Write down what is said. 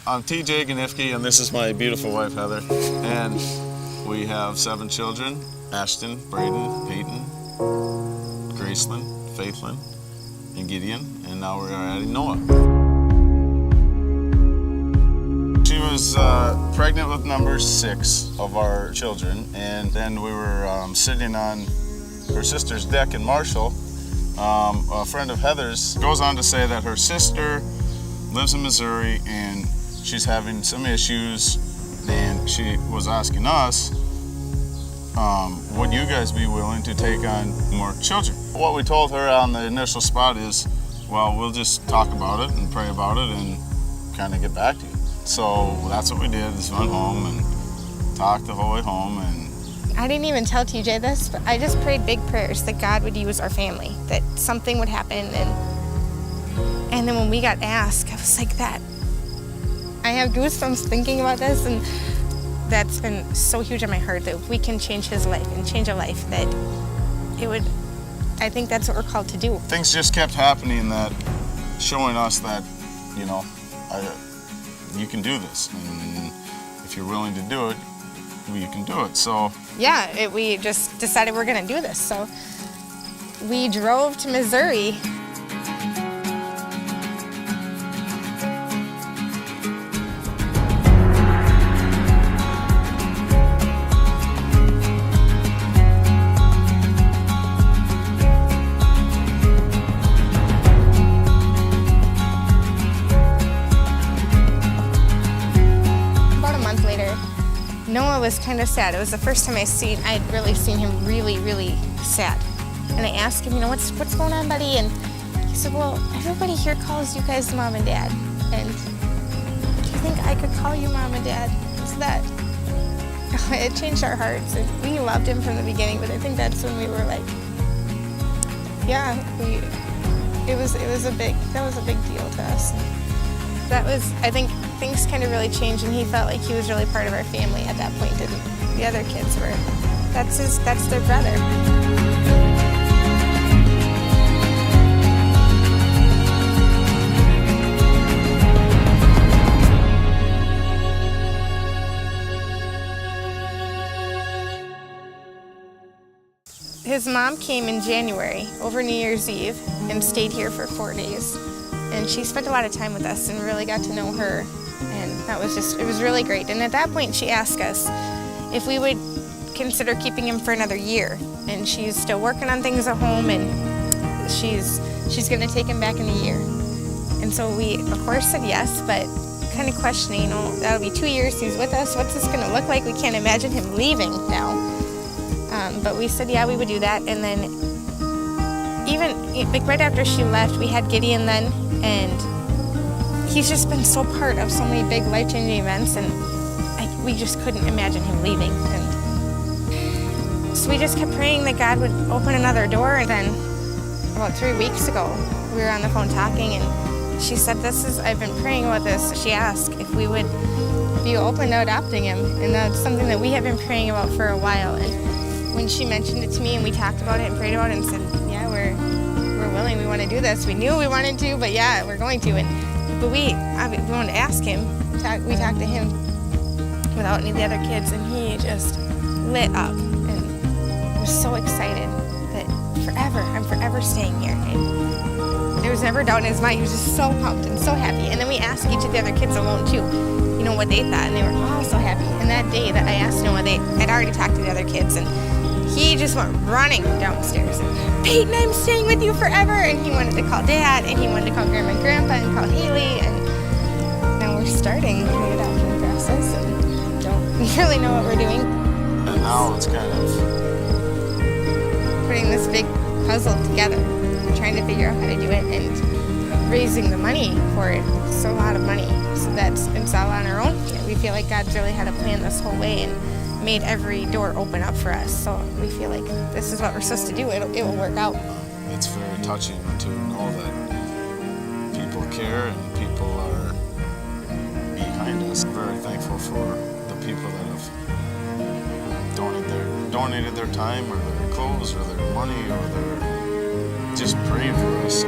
I'm TJ Ganifke, and this is my beautiful wife, Heather. And we have 7 children: Ashton, Braden, Peyton, Gracelyn, Faithlyn, and Gideon. And now we're adding Noah. She was pregnant with number 6 of our children. And then we were sitting on her sister's deck in Marshall. A friend of Heather's goes on to say that her sister lives in Missouri and she's having some issues, and she was asking us, would you guys be willing to take on more children? What we told her on the initial spot is, well, we'll just talk about it and pray about it and kind of get back to you. So that's what we did, just went home and talked the whole way home. And I didn't even tell TJ this, but I just prayed big prayers that God would use our family, that something would happen. And then when we got asked, I was like, that. I have goosebumps thinking about this, and that's been so huge in my heart that if we can change his life and change a life, that it would, I think that's what we're called to do. Things just kept happening that showing us that, you know, you can do this. And if you're willing to do it, you can do it. So yeah, we just decided we're gonna do this. So we drove to Missouri. Noah was kind of sad. It was the first time I had really seen him really, really sad. And I asked him, you know, what's going on, buddy? And he said, well, everybody here calls you guys Mom and Dad. And do you think I could call you Mom and Dad? So that, it changed our hearts. And we loved him from the beginning, but I think that's when we were like, yeah, that was a big deal to us. That was, I think, things kind of really changed, and he felt like he was really part of our family at that point, and the other kids were, that's their brother. His mom came in January over New Year's Eve and stayed here for 4 days. And she spent a lot of time with us and really got to know her. And that was it was really great. And at that point, she asked us if we would consider keeping him for another year. And she's still working on things at home, and she's gonna take him back in a year. And so we, of course, said yes, but kind of questioning, you know, that'll be 2 years he's with us. What's this gonna look like? We can't imagine him leaving now. But we said, yeah, we would do that. And then even like right after she left, we had Gideon then, and he's just been so part of so many big life-changing events, and we just couldn't imagine him leaving. And so we just kept praying that God would open another door. And then about 3 weeks ago, we were on the phone talking, and she said, I've been praying about this. She asked if we would be open to adopting him, and that's something that we have been praying about for a while. And when she mentioned it to me and we talked about it and prayed about it and said, yeah, we're willing, we want to do this. We knew we wanted to, but yeah, we're going to. But we wanted to ask him. We talked to him without any of the other kids, and he just lit up and was so excited that I'm forever staying here. And there was never doubt in his mind. He was just so pumped and so happy. And then we asked each of the other kids alone too, you know, what they thought, and they were all so happy. And that day that I asked Noah, I'd already talked to the other kids, and he just went running downstairs. And, Peyton, I'm staying with you forever. And he wanted to call Dad, and he wanted to call Grandma and Grandpa, and call Haley. And now we're starting the adoption process and don't really know what we're doing. And now it's kind of putting this big puzzle together, trying to figure out how to do it, and raising the money for it. It's a lot of money. So it's all on our own. Yeah, we feel like God's really had a plan this whole way and made every door open up for us. So we feel like this is what we're supposed to do. It will work out. It's very touching to know that people care and people are behind us. I'm very thankful for the people that have donated their time or their clothes or their money or their just praying for us.